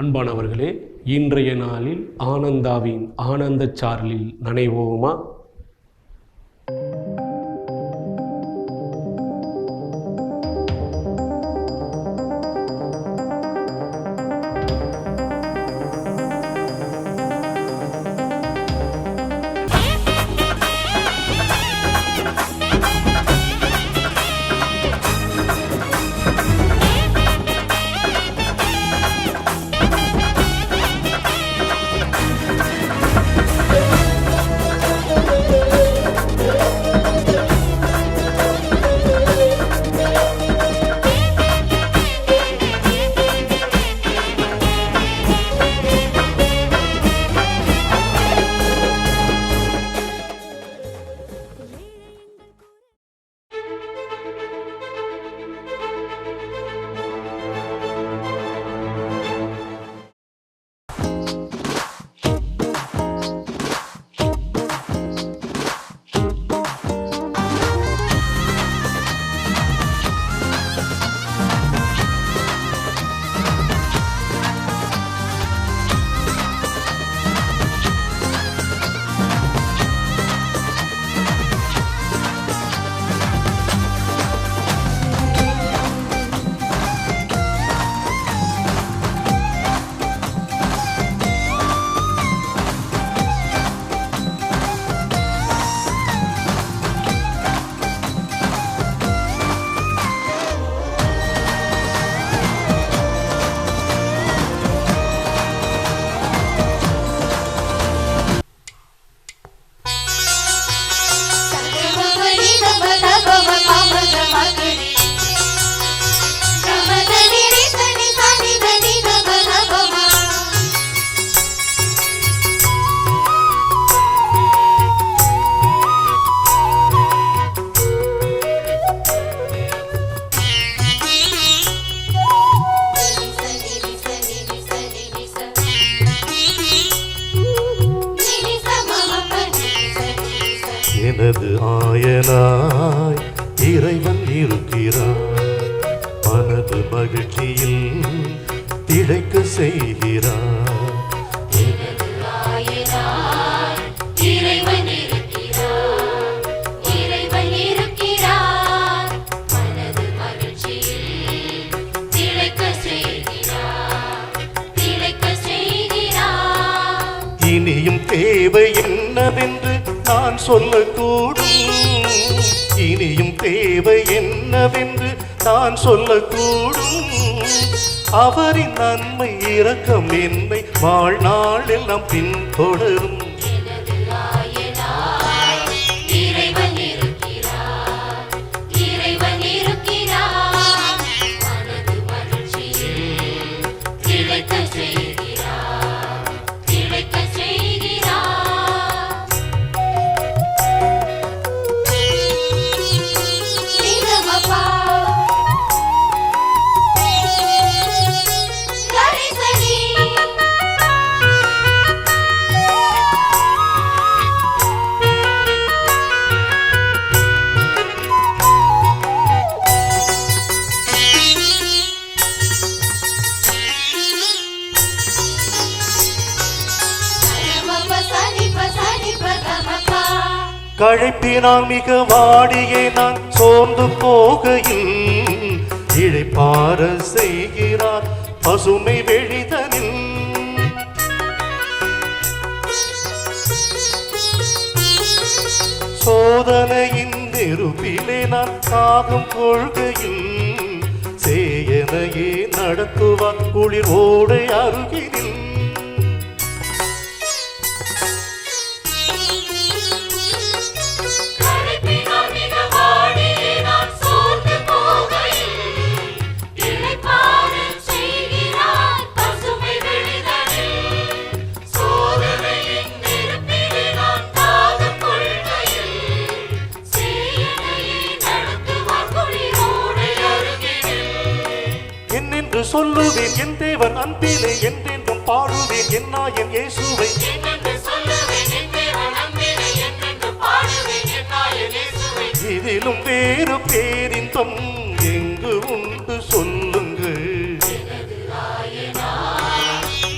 அன்பானவர்களே, இன்றைய நாளில் ஆனந்தாவின் ஆனந்த சாரலில் நனைவோமா? எனது ஆயனாய் இறைவன் இருக்கிறார், மனது மகிழ்ச்சியில் திளைக்க செய்கிறார். எனது ஆயனாய் இறைவன் இருக்கிறார், இறைவன் இருக்கிறார், மனது மகிழ்ச்சியில் திளைக்க செய்கிறார், திளைக்க செய்கிறார். இனியும் தேவை என்னவென்று நான் சொல்லக்கூடும், இனியும் தேவை என்னவென்று நான் சொல்லக்கூடும். அவரின் நன்மை இரக்கம் என்னை வாழ்நாள் எல்லாம் பின்தொடரும். எனது ஆயனாய் இறைவன் இருக்கிறார், இறைவன் இருக்கிறார், மனது மகிழ்ச்சியில் திளைக்க செய்கிறார், திளைக்க செய்கிறார். களைப்பினால் மிக வாடியே நான் சோர்ந்து போகையில் இழைப்பார செய்கிறார் பசுமை வெளிதனில். சோதனையின் நெருப்பிலே நான் தாகம் கொள்கையில் சேயனையே நடத்துவார் குளிர் ஓடை அருகினில். சொல்லுவேன் என் தேவன் அன்பிலே என்றென்றும் பாடுவேன் என் நாயன் இயேசுவை. இதிலும் வேறு பேரின்பம் எங்கு உண்டு சொல்லுங்கள். எனது ஆயனாய்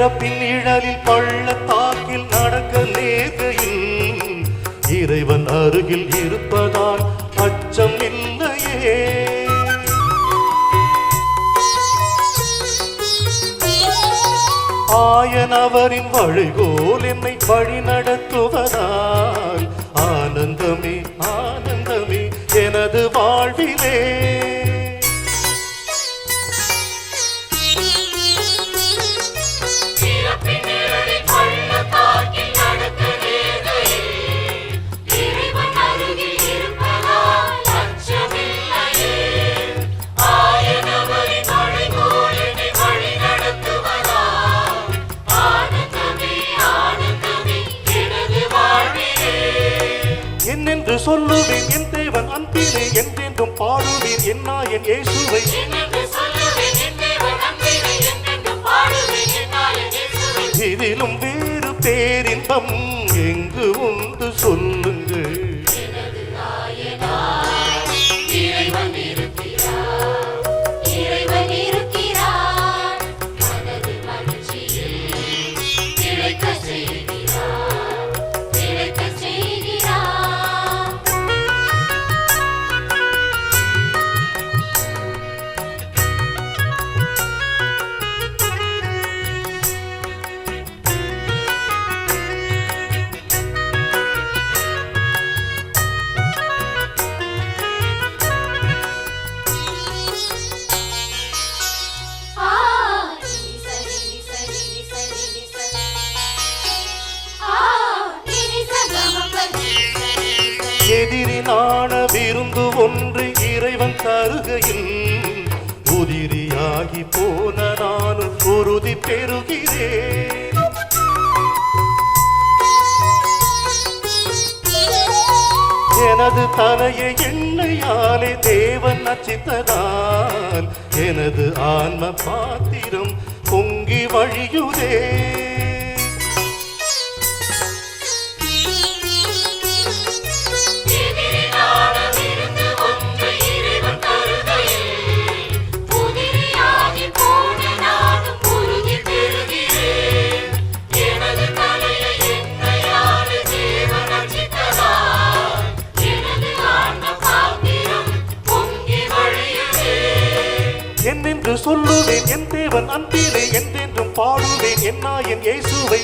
இறப்பின் நிழலில் பள்ளத்தாக்கில் நடக்க நேர்கையில் இறைவன் அருகில் இருப்பதால் அச்சம் இல்லையே. ஆயன் அவரின் வழிகோல் என்னை வழி நடத்துவதால் ஆனந்தமே ஆனந்தமே எனது வாழ்விலே. என்னென்று சொல்லுவேன் என் தேவன் அன்பிலே, என்றென்றும் பாடுவேன் என் நாயன் இயேசுவை. இதிலும் வேறு பேரின்பம் எங்கு உண்டு சொல்லுங்கள். எதிரினான விருந்து ஒன்று இறைவன் தருகையில் உதிரியாகி போன நானும் உறுதி பெறுகிறேன். எனது தலையை எண்ணெயாலே தேவன் நச்சித்ததால் எனது ஆன்ம பாத்திரம் பொங்கி வழியுதே. என்னென்று சொல்லுவேன் என் தேவன் அன்பிலே, என்றென்றும் பாடுவேன் என் நாயன் இயேசுவை.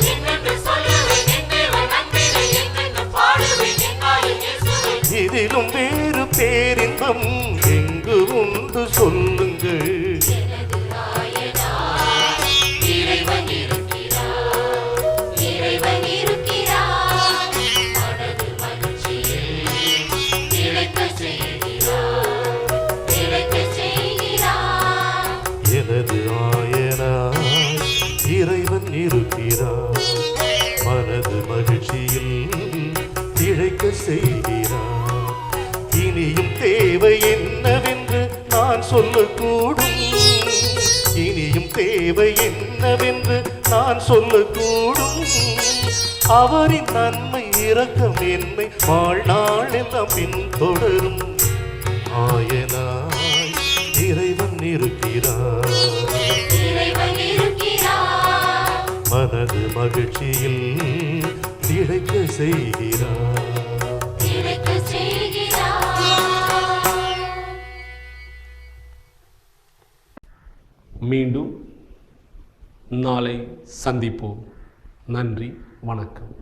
இதிலும் வேறு பேரின்பம் எங்கு உண்டு சொல்லுங்கள். எனது ஆயனாய் இறைவன் இருக்கிறார், மனது மகிழ்ச்சியில் திளைக்க செய்கிறார். இனியும் தேவை என்னவென்று நான் சொல்லக்கூடும், இனியும் தேவை என்னவென்று நான் சொல்லக்கூடும். அவரின் நன்மை இரக்கம் என்னை வாழ்நாள் எல்லாம் பின்தொடரும். ஆயனாய் இறைவன் இருக்கிறார், மனது மகிழ்ச்சியில் திளைக்க செய்கிறார். மீண்டும் நாளை சந்திப்போம். நன்றி, வணக்கம்.